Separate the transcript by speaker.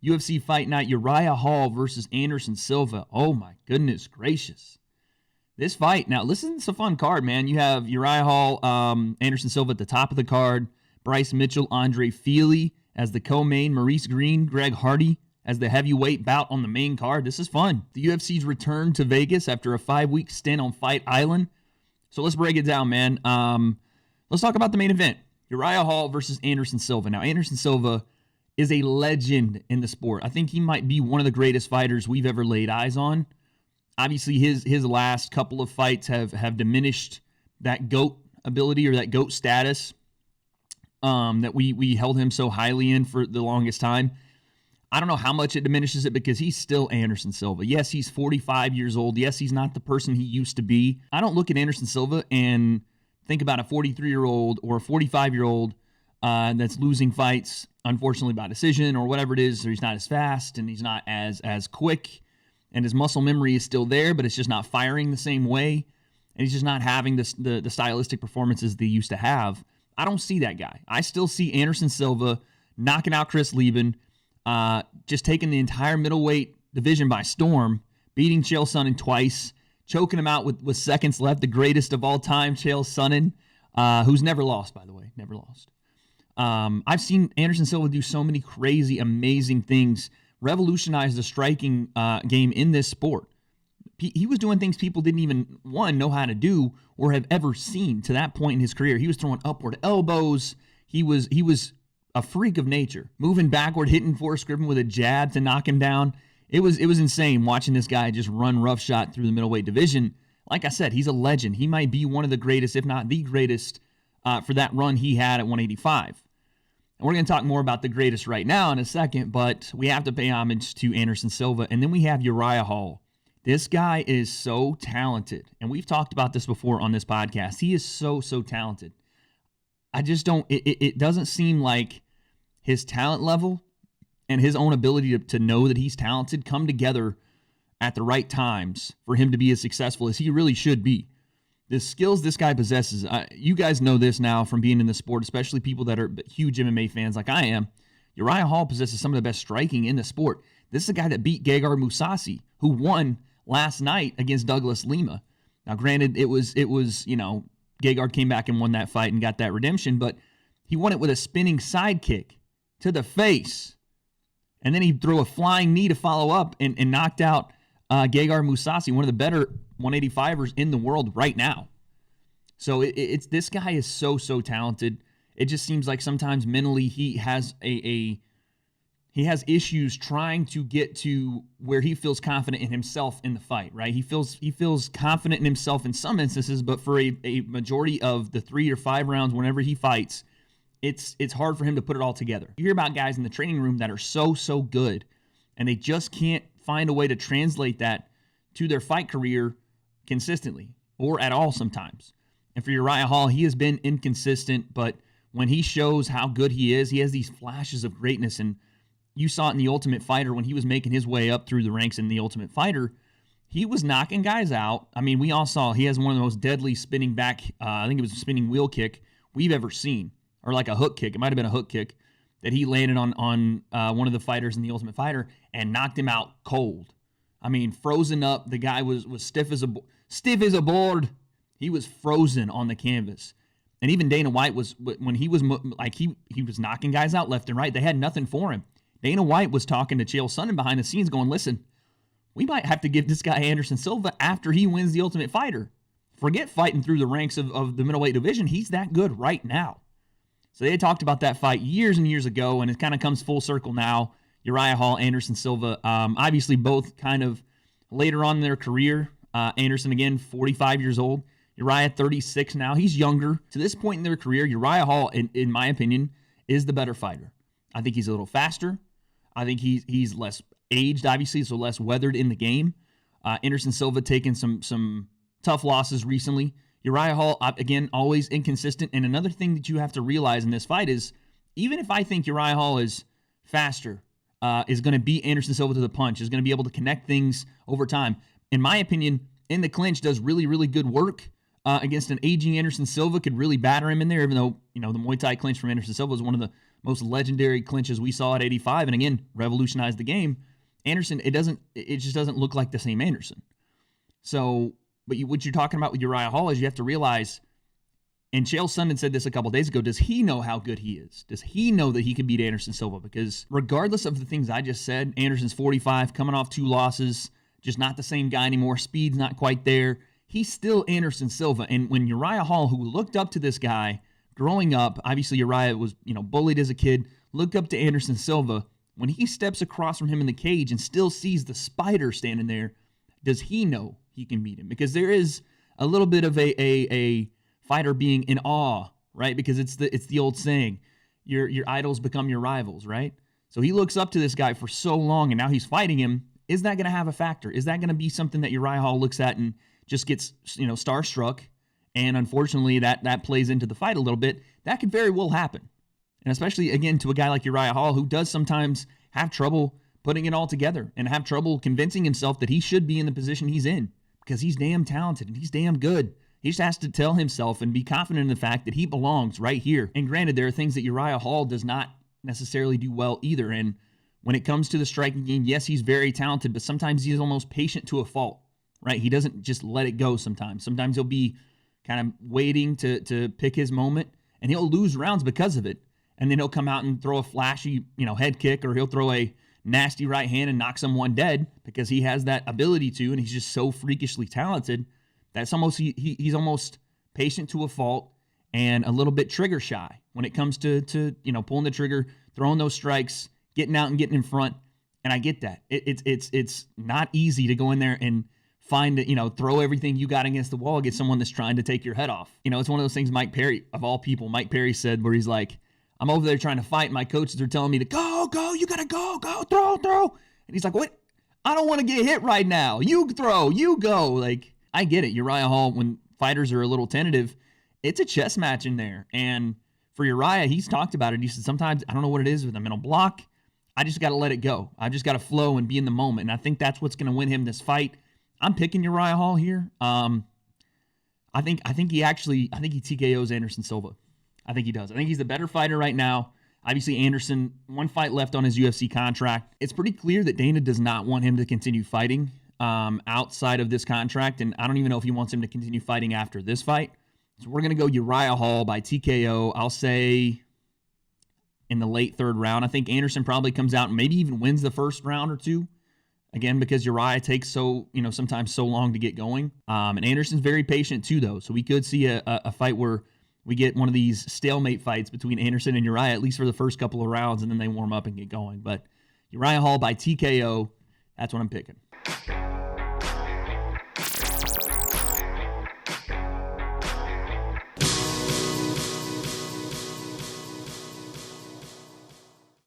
Speaker 1: UFC Fight Night, Uriah Hall versus Anderson Silva. Oh my goodness gracious. This fight, now listen, it's a fun card, man. You have Uriah Hall, Anderson Silva at the top of the card, Bryce Mitchell, Andre Feely as the co-main, Maurice Green, Greg Hardy as the heavyweight bout on the main card. This is fun. The UFC's return to Vegas after a 5-week stint on Fight Island. So let's break it down, man. Let's talk about the main event. Uriah Hall versus Anderson Silva. Now, Anderson Silva is a legend in the sport. I think he might be one of the greatest fighters we've ever laid eyes on. Obviously, his last couple of fights have diminished that GOAT ability or that GOAT status that we held him so highly in for the longest time. I don't know how much it diminishes it because he's still Anderson Silva. Yes, he's 45 years old. Yes, he's not the person he used to be. I don't look at Anderson Silva and think about a 43-year-old or a 45-year-old that's losing fights, unfortunately, by decision or whatever it is, or he's not as fast and he's not as quick, and his muscle memory is still there, but it's just not firing the same way, and he's just not having the stylistic performances they used to have. I don't see that guy. I still see Anderson Silva knocking out Chris Leben, just taking the entire middleweight division by storm, beating Chael Sonnen twice, choking him out with seconds left, the greatest of all time, Chael Sonnen, who's never lost, by the way, never lost. I've seen Anderson Silva do so many crazy, amazing things, revolutionize the striking game in this sport. He was doing things people didn't even, know how to do or have ever seen to that point in his career. He was throwing upward elbows. He was a freak of nature, moving backward, hitting Forrest Griffin with a jab to knock him down. It was insane watching this guy just run roughshod through the middleweight division. Like I said, he's a legend. He might be one of the greatest, if not the greatest, for that run he had at 185. And we're going to talk more about the greatest right now in a second, but we have to pay homage to Anderson Silva. And then we have Uriah Hall. This guy is so talented. And we've talked about this before on this podcast. He is so talented. I just don't, it doesn't seem like his talent level and his own ability to know that he's talented come together at the right times for him to be as successful as he really should be. The skills this guy possesses, you guys know this now from being in the sport, especially people that are huge MMA fans like I am. Uriah Hall possesses some of the best striking in the sport. This is a guy that beat Gegard Mousasi, who won last night against Douglas Lima. Now, granted, it was Gegard came back and won that fight and got that redemption, but he won it with a spinning sidekick to the face. And then he threw a flying knee to follow up and knocked out Gegard Mousasi, one of the better 185ers in the world right now. So it's this guy is so talented. It just seems like sometimes mentally he has he has issues trying to get to where he feels confident in himself in the fight, right? He feels confident in himself in some instances, but for a majority of the 3 or 5 rounds whenever he fights, it's hard for him to put it all together. You hear about guys in the training room that are so good, and they just can't find a way to translate that to their fight career consistently or at all sometimes. And for Uriah Hall, he has been inconsistent, but when he shows how good he has these flashes of greatness. And you saw it in The Ultimate Fighter when he was making his way up through the ranks in The Ultimate Fighter. He was knocking guys out. I mean, we all saw he has one of the most deadly spinning back, I think it was a spinning wheel kick we've ever seen, or like a hook kick. It might have been a hook kick that he landed on one of the fighters in The Ultimate Fighter and knocked him out cold. I mean, frozen up. The guy was stiff as a board. He was frozen on the canvas. And even Dana White was, when he was like he was knocking guys out left and right. They had nothing for him. Dana White was talking to Chael Sonnen behind the scenes going, listen, we might have to give this guy Anderson Silva after he wins The Ultimate Fighter. Forget fighting through the ranks of the middleweight division. He's that good right now. So they talked about that fight years and years ago, and it kind of comes full circle now. Uriah Hall, Anderson Silva, obviously both kind of later on in their career. Anderson, again, 45 years old. Uriah, 36 now. He's younger. To this point in their career, Uriah Hall, in my opinion, is the better fighter. I think he's a little faster. I think he's less aged, obviously, so less weathered in the game. Anderson Silva taking some tough losses recently. Uriah Hall, again, always inconsistent. And another thing that you have to realize in this fight is, even if I think Uriah Hall is faster, is going to beat Anderson Silva to the punch, is going to be able to connect things over time, in my opinion, in the clinch, does really, really good work against an aging Anderson Silva, could really batter him in there, even though, the Muay Thai clinch from Anderson Silva is one of the most legendary clinches we saw at 85, and again, revolutionized the game. Anderson, it just doesn't look like the same Anderson. So, but what you're talking about with Uriah Hall is you have to realize, and Chael Sonnen said this a couple days ago, does he know how good he is? Does he know that he can beat Anderson Silva? Because regardless of the things I just said, Anderson's 45, coming off 2 losses, just not the same guy anymore. Speed's not quite there. He's still Anderson Silva. And when Uriah Hall, who looked up to this guy growing up, obviously Uriah was, bullied as a kid, looked up to Anderson Silva. When he steps across from him in the cage and still sees the spider standing there, does he know he can beat him? Because there is a little bit of a fighter being in awe, right? Because it's the old saying, your idols become your rivals, right? So he looks up to this guy for so long, and now he's fighting him. Is that going to have a factor? Is that going to be something that Uriah Hall looks at and just gets, starstruck? And unfortunately, that plays into the fight a little bit. That could very well happen. And especially, again, to a guy like Uriah Hall, who does sometimes have trouble putting it all together and have trouble convincing himself that he should be in the position he's in, because he's damn talented and he's damn good. He just has to tell himself and be confident in the fact that he belongs right here. And granted, there are things that Uriah Hall does not necessarily do well either. And when it comes to the striking game, yes, he's very talented, but sometimes he's almost patient to a fault, right? He doesn't just let it go sometimes. Sometimes he'll be kind of waiting to pick his moment, and he'll lose rounds because of it. And then he'll come out and throw a flashy, head kick, or he'll throw a nasty right hand and knock someone dead because he has that ability to, and he's just so freakishly talented. That's almost he's almost patient to a fault and a little bit trigger shy when it comes to pulling the trigger, throwing those strikes, getting out and getting in front. And I get that. It's not easy to go in there and find it, throw everything you got against the wall against someone that's trying to take your head off. It's one of those things Mike Perry, of all people, Mike Perry said, where he's like, I'm over there trying to fight. My coaches are telling me to go, you got to go, throw. And he's like, what? I don't want to get hit right now. You throw, you go. Like, I get it. Uriah Hall, when fighters are a little tentative, it's a chess match in there. And for Uriah, he's talked about it. He said, sometimes I don't know what it is with a mental block. I just got to let it go. I just got to flow and be in the moment. And I think that's what's going to win him this fight. I'm picking Uriah Hall here. I think he TKOs Anderson Silva. I think he does. I think he's the better fighter right now. Obviously, Anderson, 1 fight left on his UFC contract. It's pretty clear that Dana does not want him to continue fighting outside of this contract, and I don't even know if he wants him to continue fighting after this fight. So we're going to go Uriah Hall by TKO. I'll say in the late 3rd round. I think Anderson probably comes out and maybe even wins the first round or two. Again, because Uriah takes sometimes so long to get going. And Anderson's very patient too, though. So we could see a fight where we get one of these stalemate fights between Anderson and Uriah, at least for the first couple of rounds, and then they warm up and get going. But Uriah Hall by TKO, that's what I'm picking.